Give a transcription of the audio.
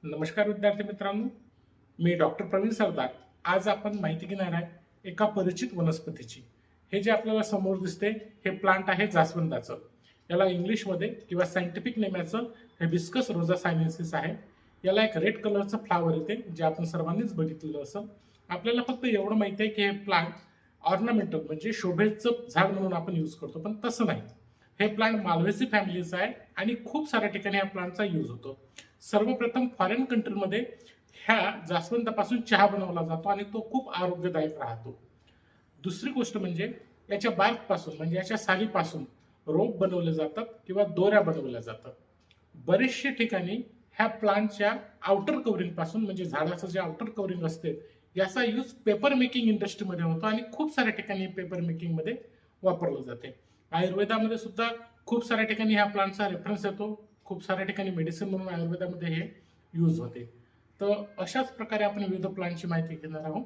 नमस्कार विद्यार्थी मित्रांनो, मी डॉक्टर प्रवीण सरदार. आज आपण माहिती घेणार आहे एका परिचित वनस्पतीची. हे जे आपल्याला समोर दिसते हे प्लांट आहे जास्वंदाचं. याला इंग्लिशमध्ये किंवा सायंटिफिक नेमाचं हिबिस्कस रोझा सायनेन्सिस आहे. याला एक रेड कलरचं फ्लावर येते जे आपण सर्वांनीच बघितलेलं असेल. आपल्याला फक्त एवढं माहिती आहे की हे प्लांट ऑर्नामेंटल म्हणजे शोभेचं झाड म्हणून आपण यूज करतो, पण तसं नाही. हे प्लांट माल्व्हेसी फॅमिलीचं आहे आणि खूप साऱ्या ठिकाणी या प्लांटचा यूज होतो. सर्वप्रथम फॉरेन कंट्रीमध्ये ह्या जास्वंदापासून चहा बनवला जातो आणि तो खूप आरोग्यदायक राहतो. दुसरी गोष्ट म्हणजे याच्या पासून म्हणजे याच्या सालीपासून रोप बनवले जातात किंवा दोऱ्या बनवल्या जातात. बरेचशे ठिकाणी ह्या प्लांटच्या आउटर कव्हरिंग पासून म्हणजे झाडाचं जे आउटर कव्हरिंग असते याचा यूज पेपर मेकिंग इंडस्ट्रीमध्ये होतो आणि खूप साऱ्या ठिकाणी पेपर मेकिंग मध्ये वापरलं जाते. आयुर्वेदामध्ये सुद्धा खूप साऱ्या ठिकाणी ह्या प्लांटचा रेफरन्स येतो. खूप साऱ्या ठिकाणी मेडिसिन म्हणून आयुर्वेदामध्ये हे यूज होते. तर अशाच प्रकारे आपण विविध प्लांटची माहिती घेणार आहोत.